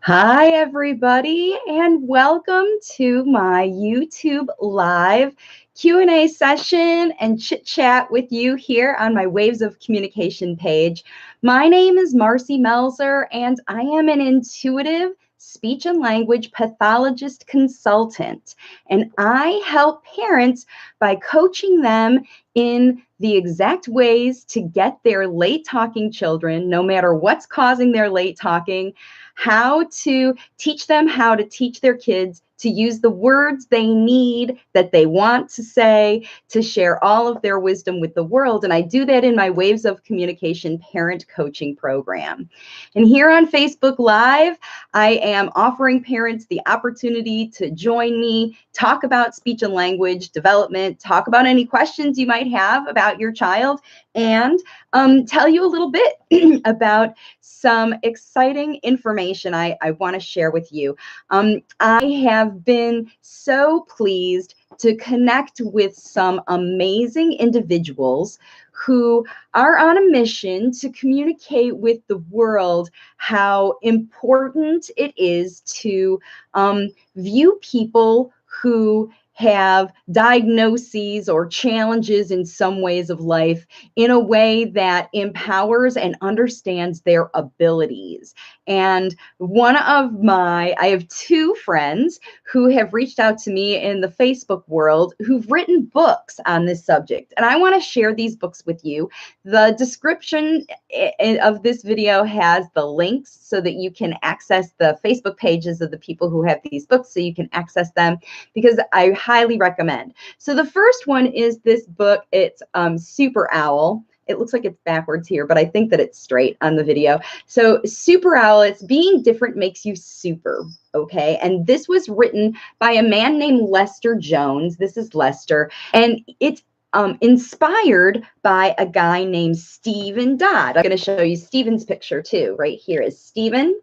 Hi, everybody, and welcome to my YouTube live Q&A session and chit chat with you here on my Waves of Communication page. My name is Marcy Melzer, and I am an intuitive speech and language pathologist consultant, and I help parents by coaching them in the exact ways to get their late talking children, no matter what's causing their late talking, how to teach them how to teach their kids to use the words they need, that they want to say, to share all of their wisdom with the world. And I do that in my Waves of Communication parent coaching program. And here on Facebook Live, I am offering parents the opportunity to join me, talk about speech and language development, talk about any questions you might have about your child, and tell you a little bit about some exciting information I want to share with you. I have been so pleased to connect with some amazing individuals who are on a mission to communicate with the world how important it is to view people who have diagnoses or challenges in some ways of life in a way that empowers and understands their abilities. And I have two friends who have reached out to me in the Facebook world who've written books on this subject. And I want to share these books with you. The description of this video has the links so that you can access the Facebook pages of the people who have these books so you can access them, because I highly recommend. So the first one is this book. It's Superowl. It looks like it's backwards here, but I think that it's straight on the video. So Superowl, it's being different makes you super, okay? And this was written by a man named Lester Jones. This is Lester, and it's inspired by a guy named Stephen Dodd. I'm going to show you Stephen's picture too. Right here is Stephen.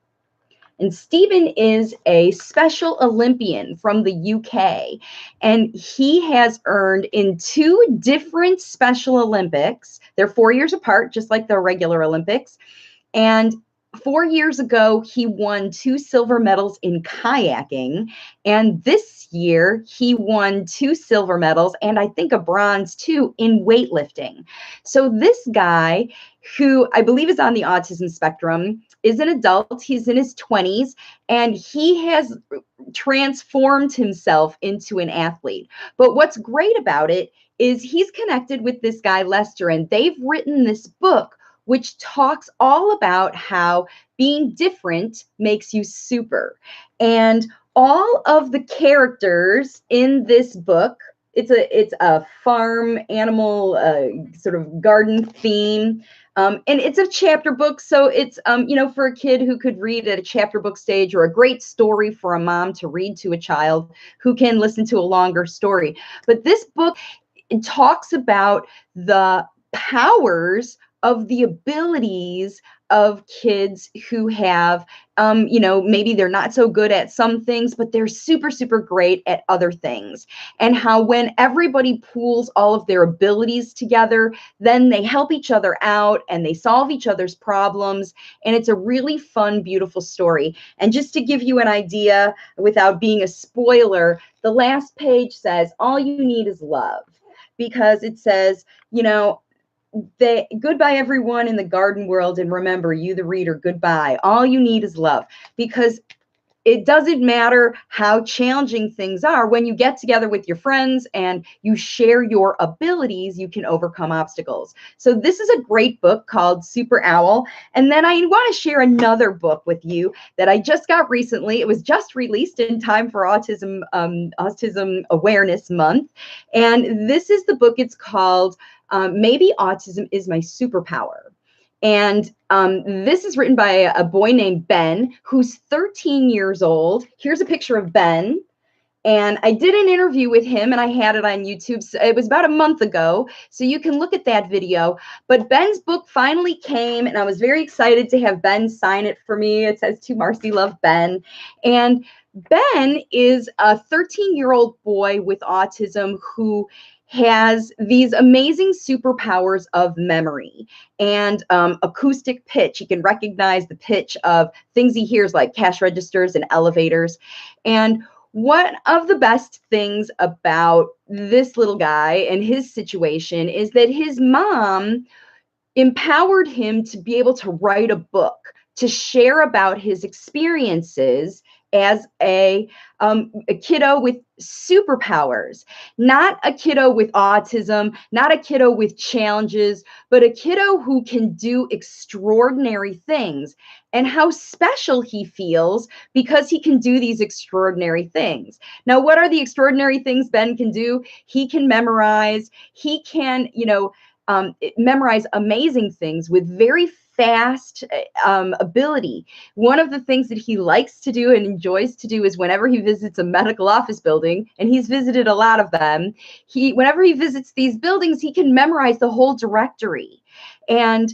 And Stephen is a Special Olympian from the UK, and he has earned in two different Special Olympics. They're 4 years apart, just like the regular Olympics. And 4 years ago, he won 2 silver medals in kayaking. And this year, he won 2 silver medals and I think a bronze too in weightlifting. So this guy, who I believe is on the autism spectrum, is an adult. He's in his 20s, and he has transformed himself into an athlete. But what's great about it is he's connected with this guy, Lester, and they've written this book which talks all about how being different makes you super. And all of the characters in this book, it's a farm animal sort of garden theme. And it's a chapter book, so it's, for a kid who could read at a chapter book stage, or a great story for a mom to read to a child who can listen to a longer story. But this book, it talks about the powers of the abilities of kids who have, maybe they're not so good at some things, but they're super, super great at other things. And how when everybody pools all of their abilities together, then they help each other out and they solve each other's problems. And it's a really fun, beautiful story. And just to give you an idea, without being a spoiler, the last page says, all you need is love. Because it says, goodbye everyone in the garden world, and remember, you the reader, goodbye. All you need is love, because it doesn't matter how challenging things are. When you get together with your friends and you share your abilities, you can overcome obstacles. So this is a great book called Superowl. And then I want to share another book with you that I just got recently. It was just released in time for Autism Awareness Month. And this is the book. It's called Maybe Autism is My Superpower. And this is written by a boy named Ben, who's 13 years old. Here's a picture of Ben. And I did an interview with him, and I had it on YouTube. So it was about a month ago, so you can look at that video. But Ben's book finally came, and I was very excited to have Ben sign it for me. It says, "To Marcy, love, Ben." And Ben is a 13-year-old boy with autism who has these amazing superpowers of memory and acoustic pitch. He can recognize the pitch of things he hears, like cash registers and elevators. And one of the best things about this little guy and his situation is that his mom empowered him to be able to write a book, to share about his experiences as a kiddo with superpowers, not a kiddo with autism, not a kiddo with challenges, but a kiddo who can do extraordinary things, and how special he feels because he can do these extraordinary things. Now, what are the extraordinary things Ben can do? He can memorize, he can, memorize amazing things with very fast ability. One of the things that he likes to do and enjoys to do is whenever he visits a medical office building, and he's visited a lot of them, whenever he visits these buildings, he can memorize the whole directory. And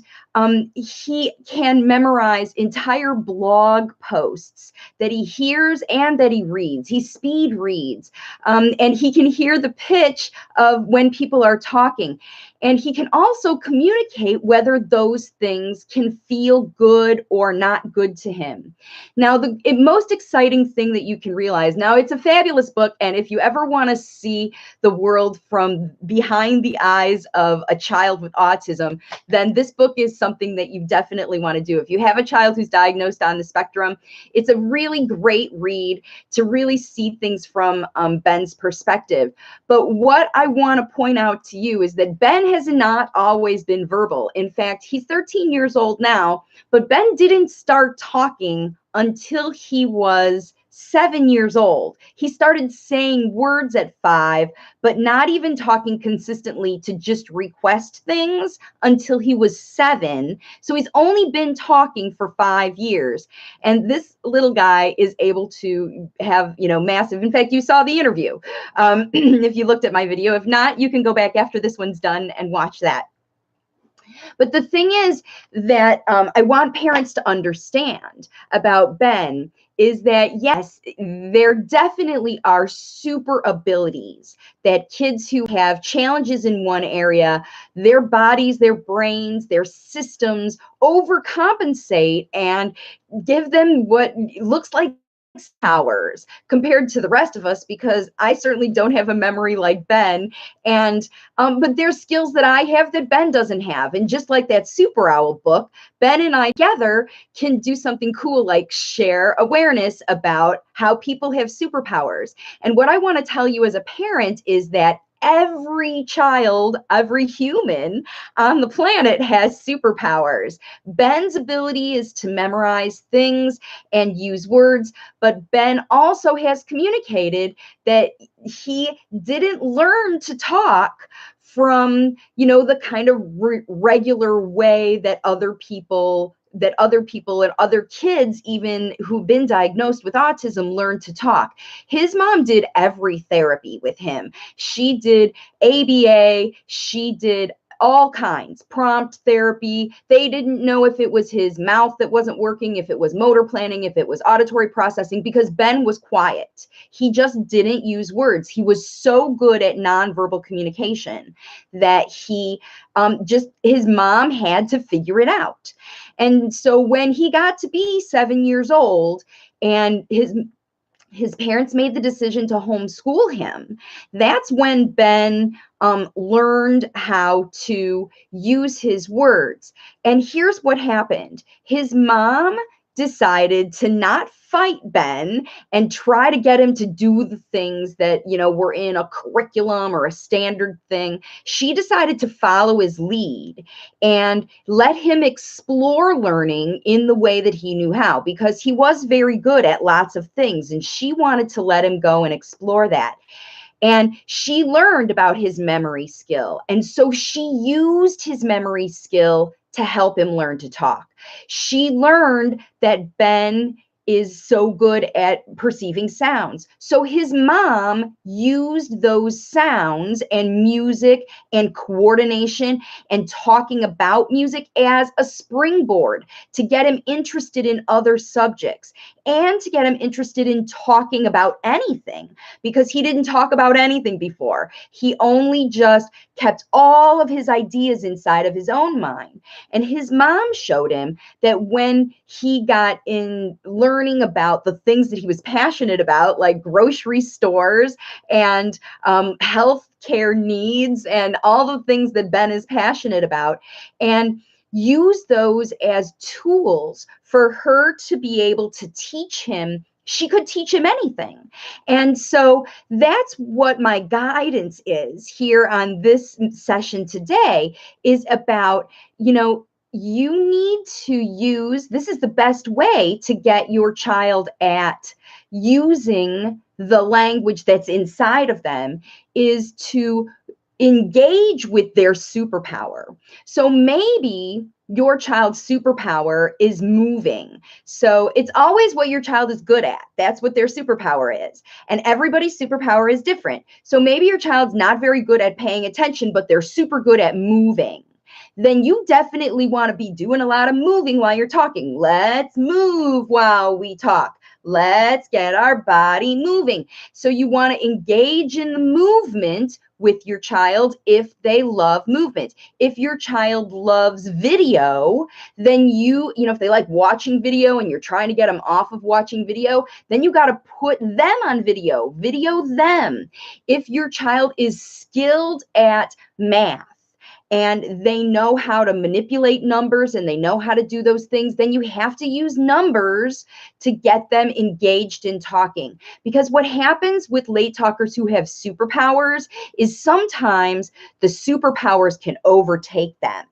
he can memorize entire blog posts that he hears and that he reads. He speed reads, and he can hear the pitch of when people are talking. And he can also communicate whether those things can feel good or not good to him. Now, the most exciting thing that you can realize, now it's a fabulous book, and if you ever want to see the world from behind the eyes of a child with autism, then this book is something that you definitely want to do. If you have a child who's diagnosed on the spectrum, it's a really great read to really see things from Ben's perspective. But what I want to point out to you is that Ben has not always been verbal. In fact, he's 13 years old now, but Ben didn't start talking until he was 7 years old. He started saying words at 5, but not even talking consistently to just request things until he was 7. So he's only been talking for 5 years. And this little guy is able to have, massive, in fact, you saw the interview. If you looked at my video, if not, you can go back after this one's done and watch that. But the thing is that I want parents to understand about Ben is that, yes, there definitely are super abilities that kids who have challenges in one area, their bodies, their brains, their systems overcompensate and give them what looks like powers compared to the rest of us, because I certainly don't have a memory like Ben. And but there's skills that I have that Ben doesn't have. And just like that Superowl book, Ben and I together can do something cool, like share awareness about how people have superpowers. And what I want to tell you as a parent is that every child, every human on the planet has superpowers. Ben's ability is to memorize things and use words, but Ben also has communicated that he didn't learn to talk from, the kind of regular way that other people and other kids, even who've been diagnosed with autism, learn to talk. His mom did every therapy with him. She did ABA, she did all kinds, prompt therapy. They didn't know if it was his mouth that wasn't working, if it was motor planning, if it was auditory processing, because Ben was quiet. He just didn't use words. He was so good at nonverbal communication that his mom had to figure it out. And so when he got to be 7 years old and his parents made the decision to homeschool him, that's when Ben learned how to use his words. And here's what happened. His mom decided to not fight Ben and try to get him to do the things that, were in a curriculum or a standard thing. She decided to follow his lead and let him explore learning in the way that he knew how, because he was very good at lots of things, and she wanted to let him go and explore that. And she learned about his memory skill. And so she used his memory skill to help him learn to talk. She learned that Ben is so good at perceiving sounds. So his mom used those sounds and music and coordination and talking about music as a springboard to get him interested in other subjects and to get him interested in talking about anything, because he didn't talk about anything before. He only just kept all of his ideas inside of his own mind. And his mom showed him that when he got in learning about the things that he was passionate about, like grocery stores and health care needs and all the things that Ben is passionate about, and use those as tools for her to be able to teach him. She could teach him anything. And so that's what my guidance is here on this session today, is about, you need to use, this is the best way to get your child at using the language that's inside of them, is to engage with their superpower. So maybe your child's superpower is moving. So it's always what your child is good at. That's what their superpower is. And everybody's superpower is different. So maybe your child's not very good at paying attention, but they're super good at moving. Then you definitely want to be doing a lot of moving while you're talking. Let's move while we talk. Let's get our body moving. So you want to engage in the movement with your child if they love movement. If your child loves video, then if they like watching video and you're trying to get them off of watching video, then you got to put them on video them. If your child is skilled at math, and they know how to manipulate numbers and they know how to do those things, then you have to use numbers to get them engaged in talking. Because what happens with late talkers who have superpowers is sometimes the superpowers can overtake them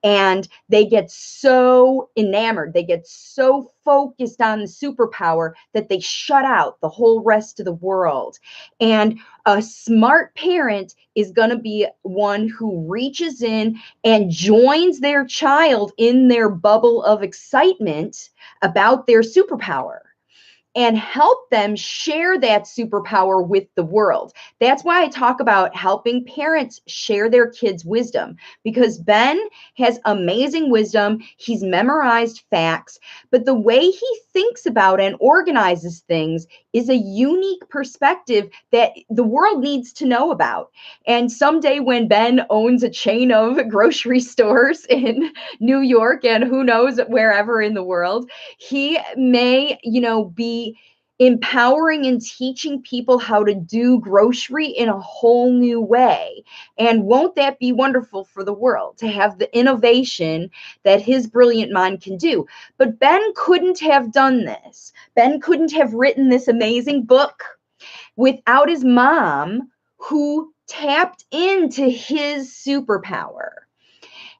and they get so enamored, they get so focused on the superpower that they shut out the whole rest of the world. And a smart parent is going to be one who reaches in and joins their child in their bubble of excitement about their superpower and help them share that superpower with the world. That's why I talk about helping parents share their kids' wisdom, because Ben has amazing wisdom. He's memorized facts, but the way he thinks about and organizes things is a unique perspective that the world needs to know about. And someday when Ben owns a chain of grocery stores in New York and who knows wherever in the world, he may, be empowering and teaching people how to do grocery in a whole new way. And won't that be wonderful for the world to have the innovation that his brilliant mind can do? But Ben couldn't have done this. Ben couldn't have written this amazing book without his mom, who tapped into his superpower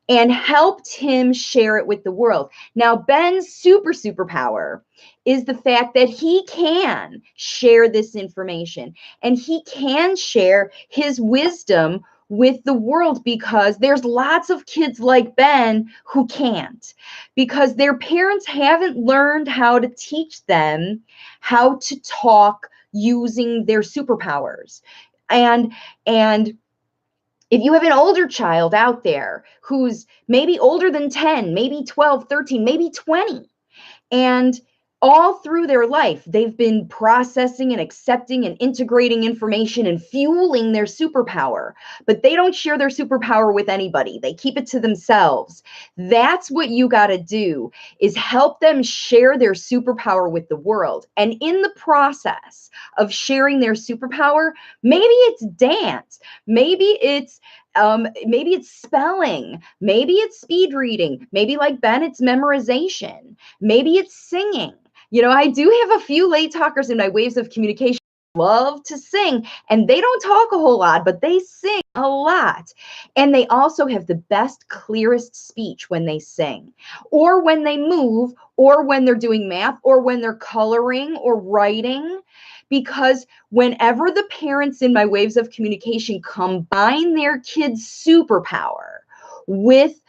and helped him share it with the world. Now, Ben's superpower is the fact that he can share this information and he can share his wisdom with the world, because there's lots of kids like Ben who can't, because their parents haven't learned how to teach them how to talk using their superpowers. And if you have an older child out there who's maybe older than 10, maybe 12, 13, maybe 20, and all through their life, they've been processing and accepting and integrating information and fueling their superpower, but they don't share their superpower with anybody. They keep it to themselves. That's what you got to do, is help them share their superpower with the world. And in the process of sharing their superpower, maybe it's dance, maybe it's spelling, maybe it's speed reading, maybe like Ben, it's memorization, maybe it's singing. I do have a few late talkers in my waves of communication who love to sing, and they don't talk a whole lot, but they sing a lot. And they also have the best, clearest speech when they sing, or when they move, or when they're doing math, or when they're coloring or writing. Because whenever the parents in my waves of communication combine their kids' superpower with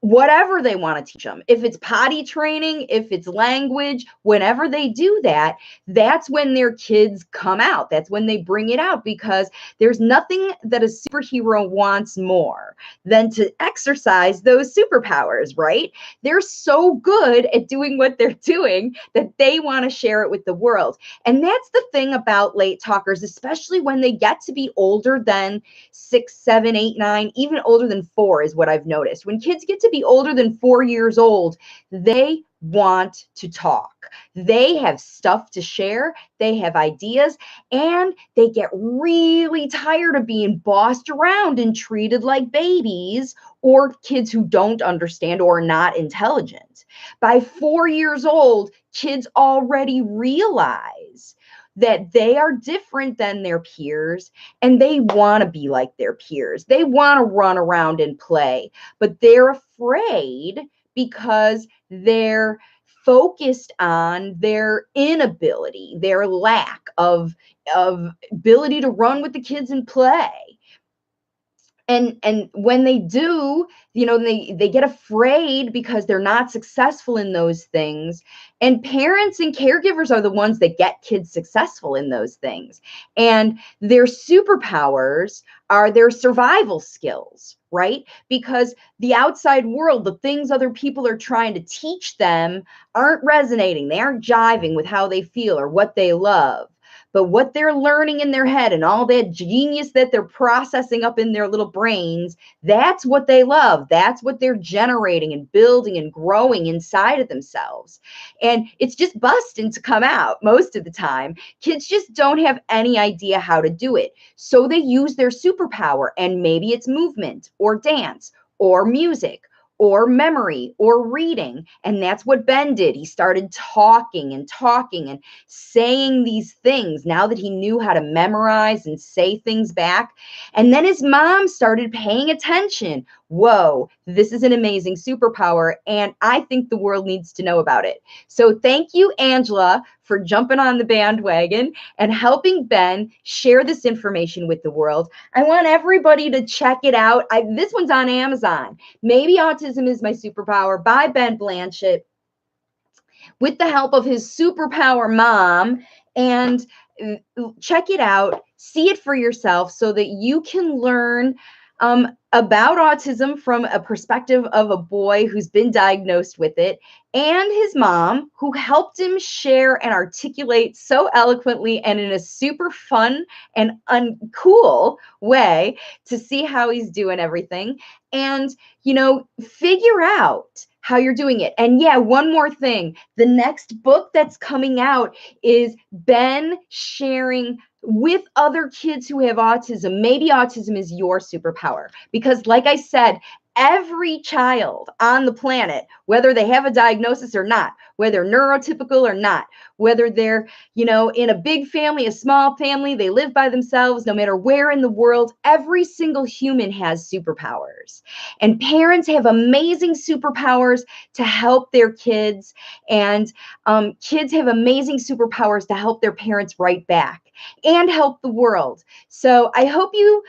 whatever they want to teach them. If it's potty training, if it's language, whenever they do that, that's when their kids come out. That's when they bring it out, because there's nothing that a superhero wants more than to exercise those superpowers, right? They're so good at doing what they're doing that they want to share it with the world. And that's the thing about late talkers, especially when they get to be older than 6, 7, 8, 9, even older than 4 is what I've noticed. When kids get to be older than 4 years old, they want to talk. They have stuff to share, they have ideas, and they get really tired of being bossed around and treated like babies or kids who don't understand or are not intelligent. By 4 years old, kids already realize that they are different than their peers and they want to be like their peers. They want to run around and play, but they're afraid because they're focused on their inability, their lack of ability to run with the kids and play. And when they do, they get afraid because they're not successful in those things. And parents and caregivers are the ones that get kids successful in those things. And their superpowers are their survival skills, right? Because the outside world, the things other people are trying to teach them, aren't resonating. They aren't jiving with how they feel or what they love. But what they're learning in their head and all that genius that they're processing up in their little brains, that's what they love. That's what they're generating and building and growing inside of themselves. And it's just busting to come out most of the time. Kids just don't have any idea how to do it. So they use their superpower, and maybe it's movement or dance or music or memory or reading. And that's what Ben did. He started talking and saying these things now that he knew how to memorize and say things back. And then his mom started paying attention. Whoa, this is an amazing superpower, and I think the world needs to know about it. So thank you, Angela, for jumping on the bandwagon and helping Ben share this information with the world. I want everybody to check it out. This one's on Amazon. Maybe Autism is My Superpower by Ben Blanchett, with the help of his superpower mom. And check it out, see it for yourself so that you can learn about autism from a perspective of a boy who's been diagnosed with it, and his mom, who helped him share and articulate so eloquently and in a super fun and uncool way to see how he's doing everything. And, figure out how you're doing it. And yeah, one more thing. The next book that's coming out is Ben sharing with other kids who have autism. Maybe autism is your superpower, because like I said, every child on the planet, whether they have a diagnosis or not, whether neurotypical or not, whether they're, in a big family, a small family, they live by themselves, no matter where in the world, every single human has superpowers. And parents have amazing superpowers to help their kids, and kids have amazing superpowers to help their parents right back and help the world. So I hope you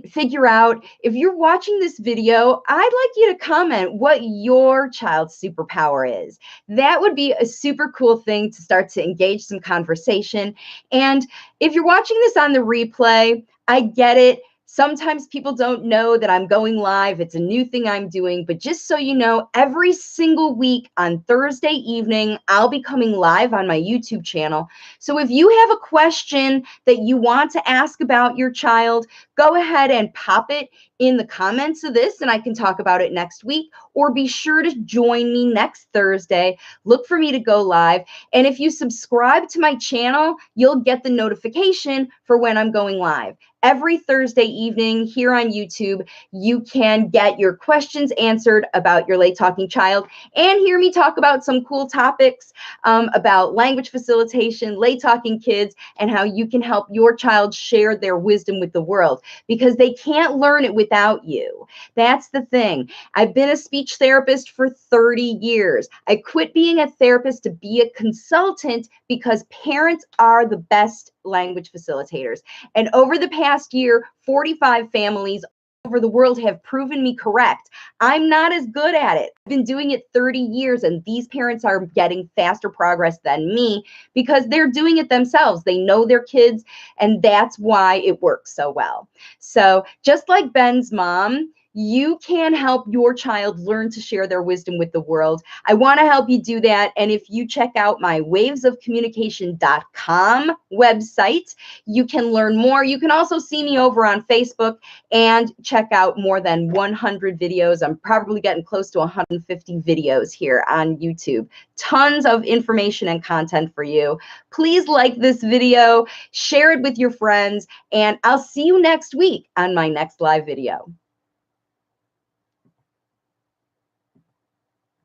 figure out. If you're watching this video, I'd like you to comment what your child's superpower is. That would be a super cool thing to start to engage some conversation. And if you're watching this on the replay, I get it. Sometimes people don't know that I'm going live. It's a new thing I'm doing. But just so you know, every single week on Thursday evening, I'll be coming live on my YouTube channel. So if you have a question that you want to ask about your child, go ahead and pop it in the comments of this, and I can talk about it next week. Or be sure to join me next Thursday. Look for me to go live. And if you subscribe to my channel, you'll get the notification for when I'm going live. Every Thursday evening here on YouTube, you can get your questions answered about your late talking child and hear me talk about some cool topics about language facilitation, late talking kids, and how you can help your child share their wisdom with the world, because they can't learn it without you. That's the thing. I've been a speech therapist for 30 years. I quit being a therapist to be a consultant because parents are the best language facilitators. And over the past year, 45 families over the world have proven me correct. I'm not as good at it. I've been doing it 30 years, and these parents are getting faster progress than me because they're doing it themselves. They know their kids, and that's why it works so well. So just like Ben's mom, you can help your child learn to share their wisdom with the world. I want to help you do that. And if you check out my wavesofcommunication.com website, you can learn more. You can also see me over on Facebook and check out more than 100 videos. I'm probably getting close to 150 videos here on YouTube. Tons of information and content for you. Please like this video, share it with your friends, and I'll see you next week on my next live video.